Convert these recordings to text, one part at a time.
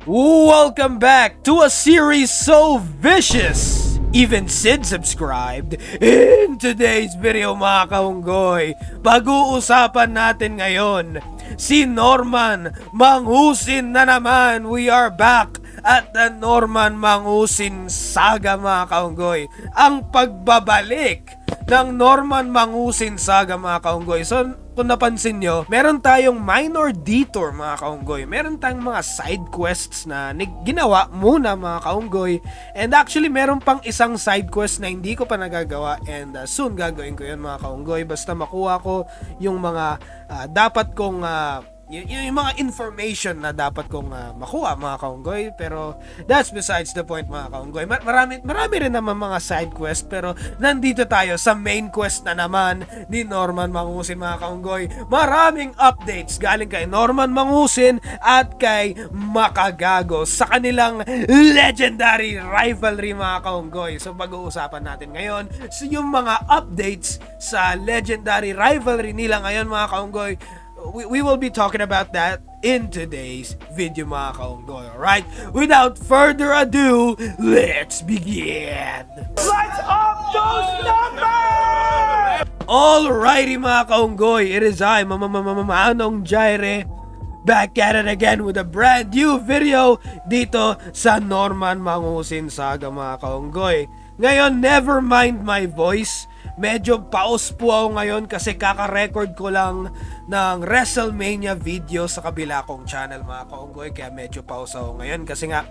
Welcome back to a series so vicious, even Sid subscribed. In today's video mga kaunggoy, pag-uusapan natin ngayon si Norman Mangusin na naman. We are back at the Norman Mangusin saga mga kaunggoy. Ang pagbabalik ng Norman Mangusin saga mga kaunggoy. So kung napansin nyo, meron tayong minor detour mga kaunggoy. Meron tayong mga side quests na ginawa muna mga kaunggoy. And actually meron pang isang side quest na hindi ko pa nagagawa. And soon gagawin ko yun mga kaunggoy. Basta makuha ko yung mga dapat kong yung mga information na dapat kong makuha mga kaunggoy. Pero that's besides the point mga kaunggoy. Marami rin naman mga side quest, pero nandito tayo sa main quest na naman ni Norman Mangusin mga kaunggoy. Maraming updates galing kay Norman Mangusin at kay Makagago sa kanilang legendary rivalry mga kaunggoy. So pag-uusapan natin ngayon yung mga updates sa legendary rivalry nila ngayon mga kaunggoy. We will be talking about that in today's video mga kaunggoy. Alright, without further ado, let's begin! Let's up those numbers! Alrighty mga kaunggoy, it is I, Manong Jaire, back at it again with a brand new video dito sa Norman Mangusin saga mga kaunggoy. Ngayon, never mind my voice. Medyo paus po ako ngayon kasi kaka-record ko lang ng WrestleMania video sa kabila kong channel mga kaunggoy. Kaya medyo paus ako ngayon kasi nga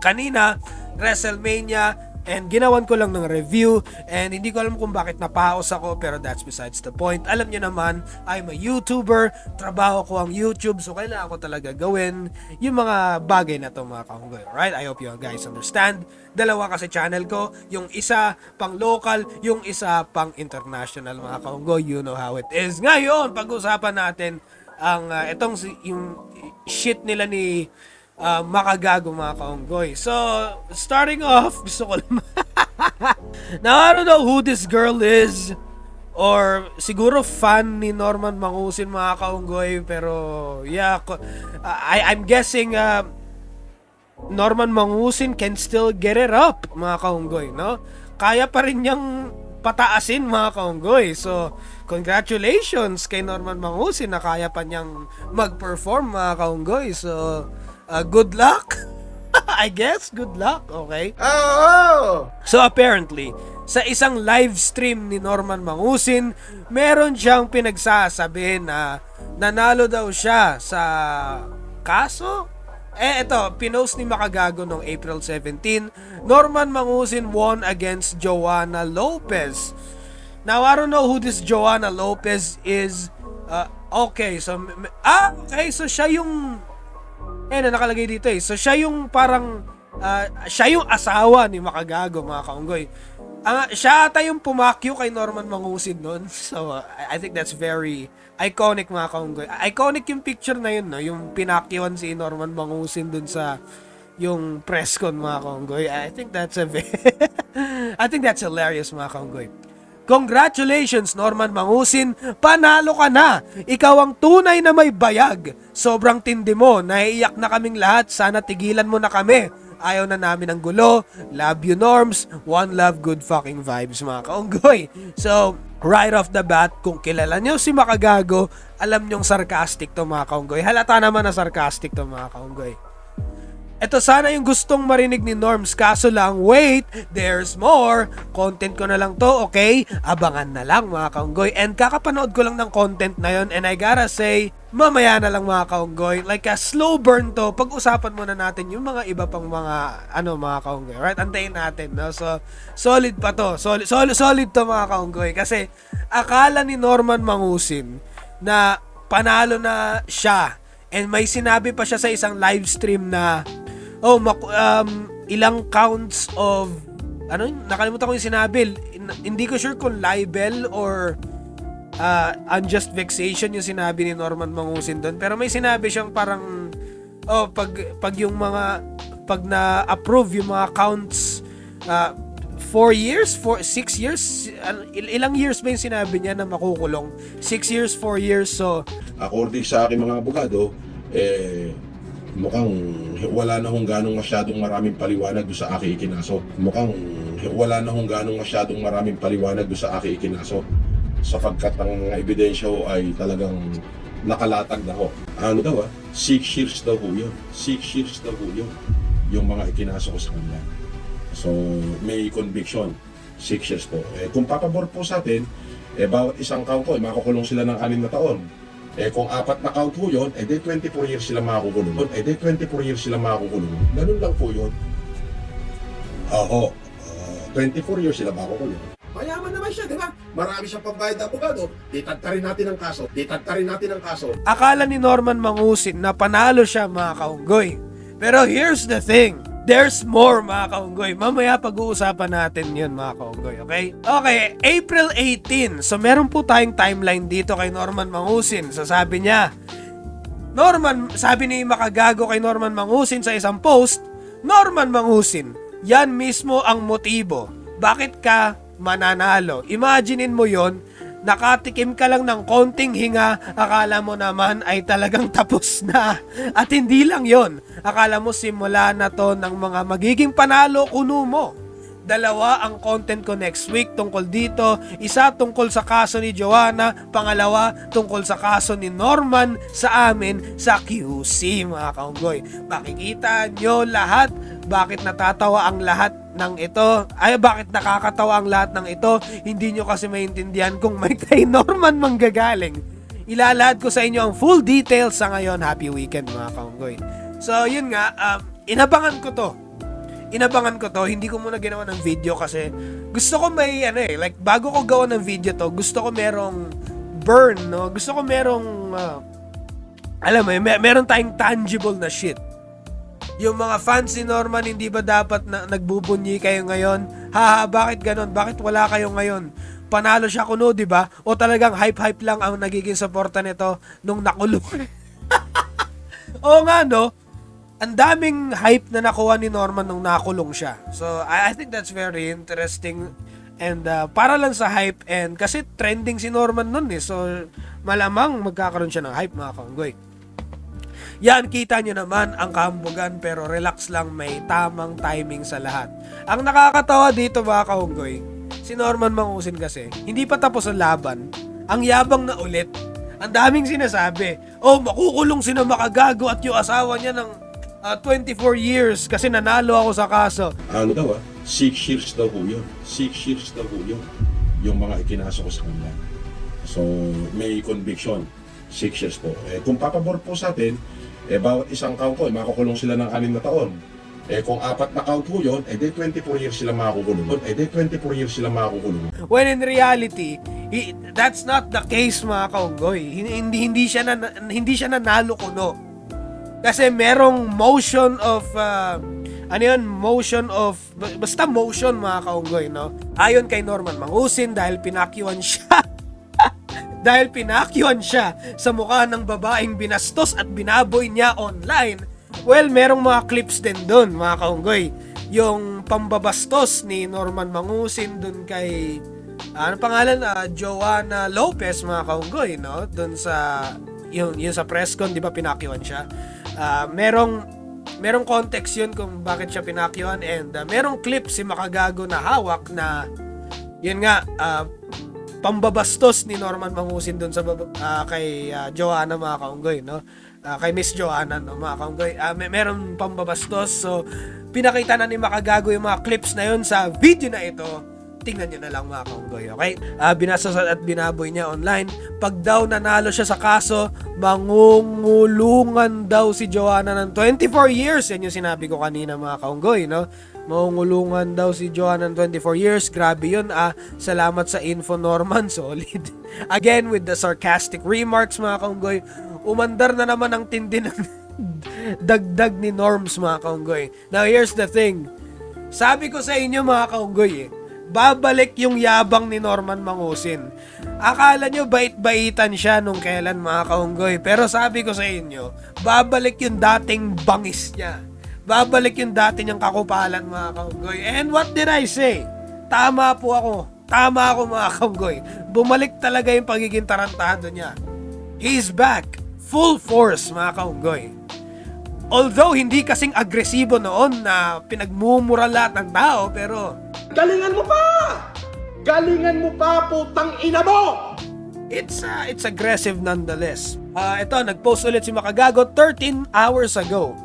kanina WrestleMania and ginawan ko lang ng review and hindi ko alam kung bakit napaus ako, pero that's besides the point. Alam nyo naman, I'm a YouTuber, trabaho ko ang YouTube, so kailangan ko talaga gawin yung mga bagay na to mga kaunggoy. Right? I hope you guys understand. Dalawa kasi channel ko, yung isa pang local, yung isa pang international mga kaunggoy. You know how it is. Ngayon, pag-usapan natin ang yung shit nila ni Makagago mga kaunggoy. So, starting off, gusto ko naman now, I don't know who this girl is, or siguro fan ni Norman Mangusin mga kaunggoy, pero yeah, I'm guessing Norman Mangusin can still get it up mga kaunggoy, no? Kaya pa rin niyang pataasin mga kaunggoy. So, congratulations kay Norman Mangusin na kaya pa niyang mag-perform mga kaunggoy. So, good luck. I guess, good luck, okay? Oh! So apparently, sa isang live stream ni Norman Mangusin, meron siyang pinagsasabi na nanalo daw siya sa kaso. Ito, pinost ni Makagago noong April 17, Norman Mangusin won against Joanna Lopez. Now, I don't know who this Joanna Lopez is. Okay, so siya yung nakalagay dito eh. So siya yung parang siya yung asawa ni Makagago mga kaunggoy. Siya ata yung pumakyo kay Norman Mangusin noon. So I think that's very iconic mga kaunggoy. Iconic yung picture na yun, no? Yung pinakyuan si Norman Mangusin dun sa yung press con mga kaunggoy. I think that's I think that's hilarious mga kaunggoy. Congratulations Norman Mangusin, panalo ka na. Ikaw ang tunay na may bayag. Sobrang tindi mo, naiiyak na kaming lahat. Sana tigilan mo na kami. Ayaw na namin ng gulo. Love you Norms. One love, good fucking vibes mga kaunggoy. So, right off the bat, kung kilala nyo si Makagago, alam nyong sarcastic to mga kaunggoy. Halata naman na sarcastic to mga kaunggoy. Ito sana yung gustong marinig ni Norms, kaso lang, wait, there's more. Content ko na lang to, okay? Abangan na lang mga kaunggoy. And kakapanood ko lang ng content na yon, and I gotta say, mamaya na lang mga kaunggoy. Like a slow burn to. Pag-usapan muna natin yung mga iba pang mga mga kaunggoy. Right? Antayin natin, no? So, solid pa to. Solid to mga kaunggoy. Kasi akala ni Norman Mangusin na panalo na siya. And may sinabi pa siya sa isang live stream na ilang counts of nakalimutan ko yung sinabi. Hindi ko sure kung libel or unjust vexation yung sinabi ni Norman Mangusin doon, pero may sinabi siyang parang pag yung mga pag na-approve yung mga counts 4 years, 6 years, ilang years ba yung sinabi niya na makukulong? 6 years, 4 years, so According sa aking mga abogado, Mukhang wala na hong ganong masyadong maraming paliwanag doon sa aking ikinaso. Mukhang wala na hong ganong masyadong maraming paliwanag doon sa aking ikinaso. Sapagkat ang mga ebidensya ho ay talagang nakalatag na ho. Ano daw 6 years daw ho yun. 6 years daw ho yun. Yung mga ikinaso ko sa kanila. So may conviction. 6 years po. Kung papabor po sa atin, bawat isang count ko, makukulong sila ng 6 na taon. Kung 4 na count po yun, di 24 years sila makukulong. 24 years sila makukulong. Ganun lang po yun. 24 years sila makukulong. Mayaman naman siya, di ba? Marami siyang pambayad na abogado. Ditagtarin natin ang kaso. Ditagtarin natin ang kaso. Akala ni Norman Mangusin na panalo siya mga kaunggoy. Pero here's the thing. There's more mga kaunggoy. Mamaya pag-uusapan natin yun mga kaunggoy, okay? Okay, April 18. So meron po tayong timeline dito kay Norman Mangusin. So sabi niya, sabi ni Makagago kay Norman Mangusin sa isang post, Norman Mangusin, yan mismo ang motibo. Bakit ka mananalo? Imaginein mo yon, nakatikim ka lang ng konting hinga, akala mo naman ay talagang tapos na. At hindi lang yon, akala mo simula na to ng mga magiging panalo kuno mo. 2 ang content ko next week tungkol dito. Isa tungkol sa kaso ni Joanna, pangalawa tungkol sa kaso ni Norman sa amin sa QC mga kaunggoy. Makikita nyo lahat bakit natatawa ang lahat ng ito. Ay, bakit nakakatawa ang lahat ng ito. Hindi nyo kasi maintindihan kung may kay Norman manggagaling. Ilalahad ko sa inyo ang full details sa ngayon. Happy weekend mga kaunggoy. So yun nga, inabangan ko to. Hindi ko muna ginawa ng video kasi gusto ko may like bago ko gawa ng video to, gusto ko merong burn, no? Gusto ko merong alam mo, meron tayong tangible na shit. Yung mga fans ni Norman, hindi ba dapat na nagbubunyi kayo ngayon? Haha, bakit ganon? Bakit wala kayo ngayon? Panalo siya kuno, di ba? O talagang hype-hype lang ang nagiging suporta nito nung nakulong? Oo nga, no? Ang daming hype na nakuha ni Norman nung nakulong siya. So, I think that's very interesting. And para lang sa hype, and kasi trending si Norman nun So, malamang magkakaroon siya ng hype mga kaunggoy. Yan, kita nyo naman ang kahambugan, pero relax lang, may tamang timing sa lahat. Ang nakakatawa dito mga kaunggoy, si Norman Mangusin kasi, hindi pa tapos ang laban. Ang yabang na ulit. Ang daming sinasabi, makukulong sina Makagago at yung asawa niya ng 24 years kasi nanalo ako sa kaso. Ano daw 6 years daw ho yun. 6 years daw ho yun. Yung mga ikinaso ko sa kanila. So, may conviction. 6 years po. Kung papabor po sa atin, bawat isang count ko, makukulong sila ng 6 na taon. Kung 4 na count po yun, di 24 years sila makukulong. Di 24 years sila makukulong. When in reality, that's not the case mga kaunggoy. Hindi siya nanalo kuno. Kasi merong motion of basta motion mga kaunggoy, no? Ayon kay Norman Mangusin, dahil pinakyuan siya sa mukha ng babaeng binastos at binaboy niya online. Well, merong mga clips din doon mga kaunggoy. Yung pambabastos ni Norman Mangusin doon kay Joanna Lopez mga kaunggoy, no? Doon sa yung sa press con, di ba pinakyuan siya? Merong context yun kung bakit siya pinakyuan, and merong clip si Makagago na hawak na yun nga pambabastos ni Norman Mangusin doon sa kay Joanna mga kaunggoy, no? Kay Miss Joanna, no, mga kaunggoy. Merong pambabastos, so pinakita na ni Makagago yung mga clips na yun sa video na ito. Tingnan nyo na lang mga kaunggoy, okay? Binastos at binaboy niya online. Pag daw nanalo siya sa kaso, mangungulungan daw si Joanna ng 24 years. Yan yung sinabi ko kanina mga kaunggoy, no? Mangungulungan daw si Joanna ng 24 years. Grabe yun, Salamat sa info, Norman. Solid. Again, with the sarcastic remarks mga kaunggoy, umandar na naman ang tindi ng dagdag ni Norms mga kaunggoy. Now, here's the thing. Sabi ko sa inyo mga kaunggoy, babalik yung yabang ni Norman Mangusin. Akala nyo bait-baitan siya nung kailan mga kaunggoy. Pero sabi ko sa inyo, babalik yung dating bangis niya. Babalik yung dati niyang kakupalan mga kaunggoy. And what did I say? Tama po ako. Tama ako mga kaunggoy. Bumalik talaga yung pagiging tarantado niya. He's back. Full force mga kaunggoy. Although hindi kasing agresibo noon na pinagmumura lahat ng tao, pero Galingan mo pa! Galingan mo pa, putang ina mo! it's aggressive nonetheless. Ito, nag-post ulit si Makagago 13 hours ago.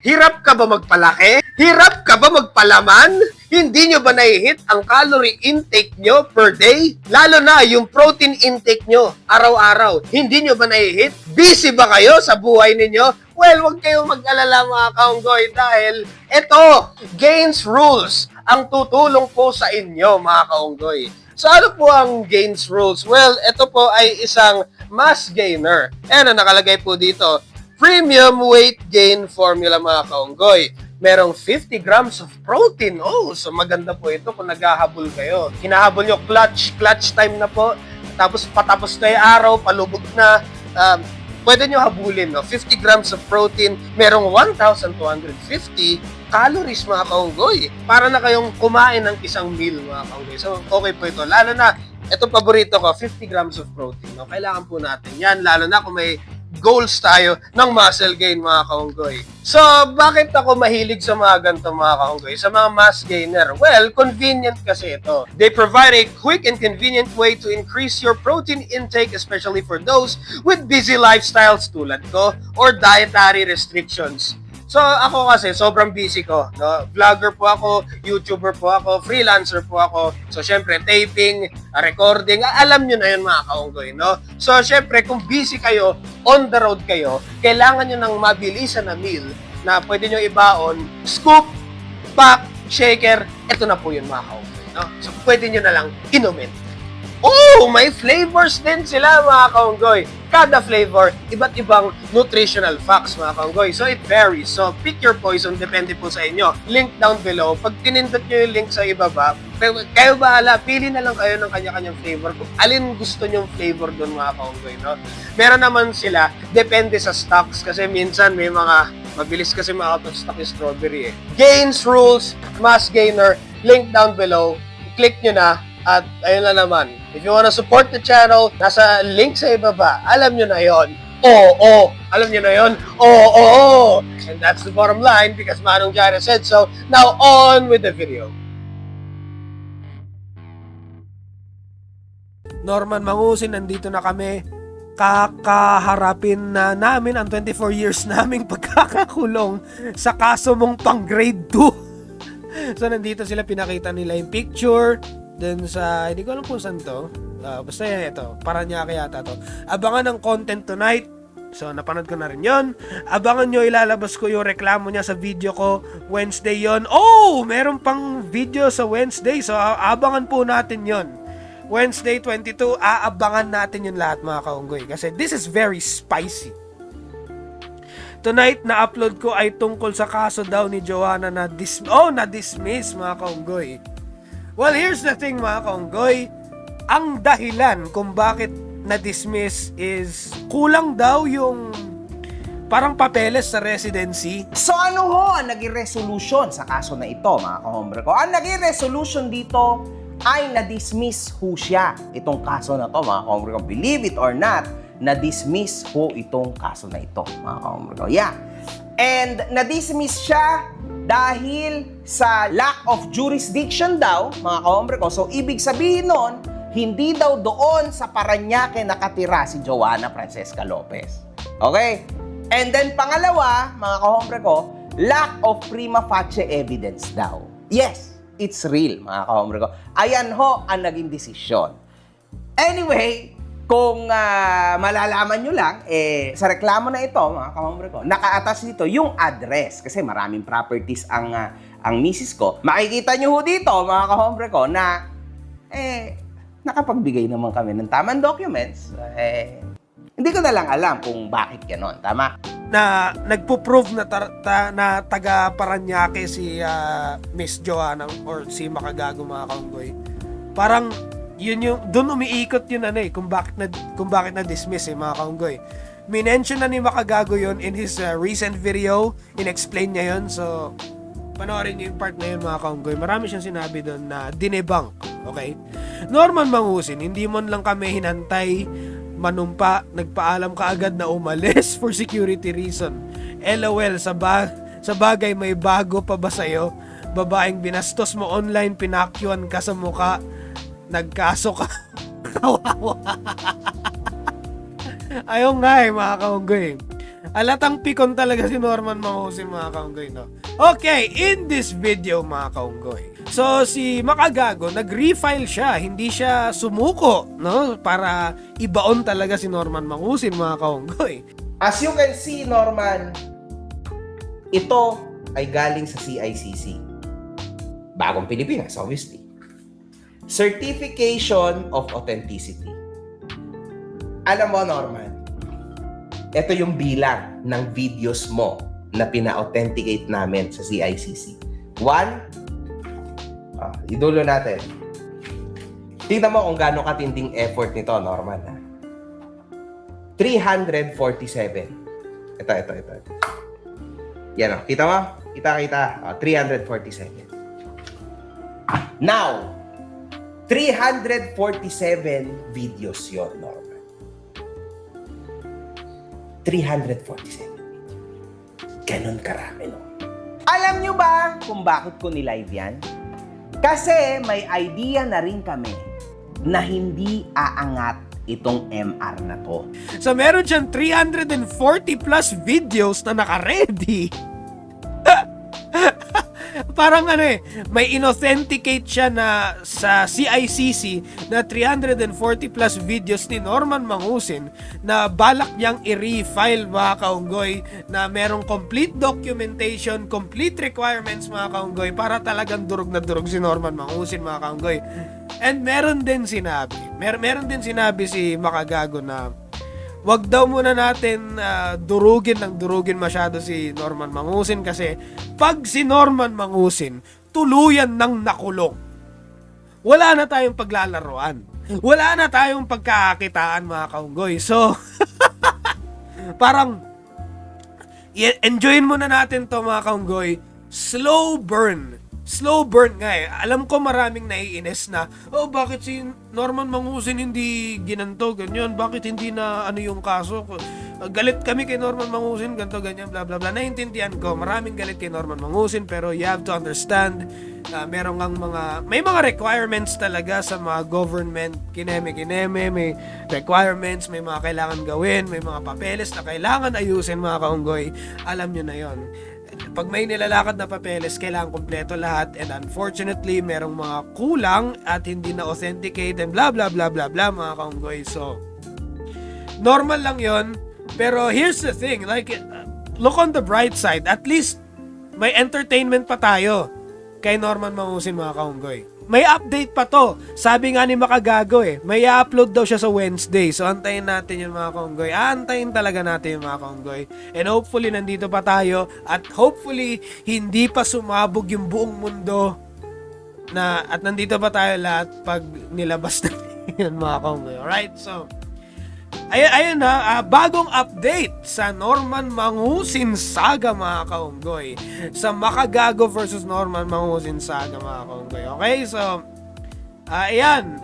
Hirap ka ba magpalaki? Hirap ka ba magpalaman? Hindi nyo ba nai-hit ang calorie intake nyo per day? Lalo na yung protein intake nyo araw-araw. Hindi nyo ba nai-hit? Busy ba kayo sa buhay ninyo? Well, huwag kayong mag-alala mga kaunggoy dahil ito, Gains Rules ang tutulong po sa inyo mga kaunggoy. So ano po ang Gains Rules? Well, ito po ay isang mass gainer. Ayan ang nakalagay po dito. Premium Weight Gain Formula mga kaunggoy. Merong 50 grams of protein. Oh, so maganda po ito kung naghahabol kayo. Hinahabol nyo, clutch time na po. Tapos patapos na yung araw, palubog na. Pwede nyo habulin, no? 50 grams of protein. Merong 1,250 calories mga kaunggoy. Para na kayong kumain ng isang meal mga kaunggoy. So, okay po ito. Lalo na, ito paborito ko, 50 grams of protein. No? Kailangan po natin yan. Lalo na kung may goals tayo ng muscle gain mga kaunggoy. So, bakit ako mahilig sa mga ganito mga kaunggoy? Sa mga mass gainer? Well, convenient kasi ito. They provide a quick and convenient way to increase your protein intake, especially for those with busy lifestyles tulad ko or dietary restrictions. So, ako kasi, sobrang busy ko. No? Vlogger po ako, YouTuber po ako, freelancer po ako. So, syempre, taping, recording, alam nyo na yun mga kaunggoy, no? So, syempre, kung busy kayo, on the road kayo, kailangan nyo ng mabilisan na meal na pwede nyo ibaon, scoop, pack, shaker, ito na po yun mga kaunggoy, no? So, pwede nyo na lang inumin. Oh, may flavors din sila mga kaunggoy. Kada flavor, iba't ibang nutritional facts mga kaunggoy. So it varies. So pick your poison, depende po sa inyo. Link down below. Pag pinindot nyo yung link sa ibaba, kayo bahala, pili na lang kayo ng kanya-kanyang flavor. Kung alin gusto nyong flavor doon mga kaunggoy, no? Meron naman sila, depende sa stocks. Kasi minsan may mga, mabilis kasi makapag-stock yung strawberry eh. Gains Rules, Mass Gainer, link down below. Click nyo na. At ayun na naman, if you wanna support the channel, nasa link sa ibaba, alam nyo na yon. Oo. Alam nyo na yon? Oo. And that's the bottom line because Manong Jaira said so. Now on with the video. Norman Mangusin, nandito na kami. Kakaharapin na namin ang 24 years naming pagkakakulong sa kaso mong pang grade 2. So nandito sila, pinakita nila yung picture. Dun sa, hindi ko alam kung saan to. Basta yan, ito. Paranaque yata to. Abangan ng content tonight. So, napanood ko na rin yon. Abangan nyo, ilalabas ko yung reklamo niya sa video ko. Wednesday yon. Oh! Meron pang video sa Wednesday. So, abangan po natin yon. Wednesday 22, aabangan natin yun lahat mga kaunggoy. Kasi this is very spicy. Tonight, na-upload ko ay tungkol sa kaso daw ni Joanna na na-dismiss mga kaunggoy. Well, here's the thing mga kaunggoy. Ang dahilan kung bakit na-dismiss is kulang daw yung parang papeles sa residency. So ano ho ang naging resolution sa kaso na ito mga kahombre ko? Ang naging resolution dito ay na-dismiss ho siya itong kaso na to mga kahombre ko. Believe it or not, na-dismiss ho itong kaso na ito mga kahombre ko. Yeah. And na-dismiss siya dahil sa lack of jurisdiction daw, mga kahombre ko. So, ibig sabihin nun, hindi daw doon sa Paranaque nakatira si Joanna Francesca Lopez. Okay? And then, pangalawa, mga kahombre ko, lack of prima facie evidence daw. Yes, it's real, mga kahombre ko. Ayan ho ang naging desisyon. Anyway, kung malalaman nyo lang, sa reklamo na ito, mga kahombre ko, nakaatas dito yung address. Kasi maraming properties ang misis ko. Makikita nyo ho dito, mga kahombre ko, na nakapagbigay naman kami ng tamang documents. Hindi ko na lang alam kung bakit gano'n. Tama? Na nagpo-prove na, na taga Paranaque si Miss Joanna or si Makagago mga kaunggoy. Parang yun yung doon umiikot yun kung bakit na dismiss mga kaunggoy. Minention na ni Makagago yun in his recent video, in-explain niya yun. So panoorin niyo yung part na yun mga kaunggoy. Marami siyang sinabi doon na dinebunk. Okay? Norman Mangusin, hindi mo lang kami hinantay manumpa, nagpaalam ka agad na umalis for security reason. LOL, sa bagay may bago pa ba sa'yo? Babaeng binastos mo online, pinakyuan ka sa muka, nagkaso ka. Kawawa. Ayun nga mga kaunggoy. Alatang pikon talaga si Norman Mangusin mga kaunggoy, no? Okay, in this video mga kaunggoy. So, si Makagago, nag-refile siya. Hindi siya sumuko, no? Para ibaon talaga si Norman Mangusin mga kaunggoy. As you can see, Norman, ito ay galing sa CICC. Bagong Pilipinas, obviously. Certification of Authenticity. Alam mo, Norman, ito yung bilang ng videos mo na pina-authenticate namin sa CICC. 1, idulo natin. Tingnan mo kung gaano katinding effort nito, Norman. 347. Ito. Yan o. Kita mo? Kita. 347. Now, 347 videos yon, Norman. 347. Ganon karami, no? Alam nyo ba kung bakit ko nilive yan? Kasi may idea na rin kami na hindi aangat itong MR na to. So, meron siyang 340 plus videos na naka-ready. Parang may inauthenticate siya na sa CICC na 340 plus videos ni Norman Mangusin na balak niyang i-refile mga kaunggoy, na merong complete documentation, complete requirements mga kaunggoy, para talagang durog na durog si Norman Mangusin mga kaunggoy. And meron din sinabi si Makagago na wag daw muna natin durugin masyado si Norman Mangusin, kasi pag si Norman Mangusin tuluyan ng nakulong, wala na tayong paglalaruan. Wala na tayong pagkakakitaan mga kaunggoy. So, parang enjoyin muna natin to mga kaunggoy. Slow burn nga eh. Alam ko maraming naiinis na, bakit si Norman Mangusin hindi ginanto, ganyan? Bakit hindi na yung kaso? Galit kami kay Norman Mangusin, ganto, ganyan, bla bla bla. Naiintindihan ko, maraming galit kay Norman Mangusin, pero you have to understand, may mga requirements talaga sa mga government, kineme, may requirements, may mga kailangan gawin, may mga papeles na kailangan ayusin mga kaunggoy. Alam nyo na yon. Pag may nilalakad na papeles, kailangan kompleto lahat, and unfortunately, merong mga kulang at hindi na authenticate and blah blah blah blah blah mga kaunggoy. So, normal lang yon. Pero here's the thing, like, look on the bright side. At least, may entertainment pa tayo kay Norman Mangusin mga kaunggoy. May update pa to. Sabi nga ni Makagago may i-upload daw siya sa Wednesday. So, antayin natin yung mga kaunggoy. Antayin talaga natin yung mga kaunggoy. And hopefully, nandito pa tayo. At hopefully, hindi pa sumabog yung buong mundo. At nandito pa tayo lahat pag nilabas natin yun mga kaunggoy. Alright? So, ayun na, bagong update sa Norman Mangusin saga mga kaunggoy. Sa Makagago versus Norman Mangusin saga mga kaunggoy. Okay, so ayan,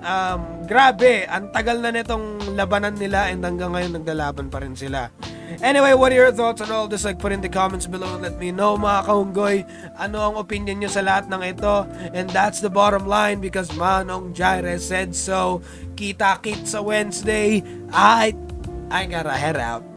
grabe, ang tagal na nitong labanan nila, and hanggang ngayon naglalaban pa rin sila. Anyway, what are your thoughts on all this? Like, put in the comments below and let me know mga kaunggoy, ano ang opinion nyo sa lahat ng ito. And that's the bottom line, because Manong Jaire said so. Kita-kit sa Wednesday. I gotta head out.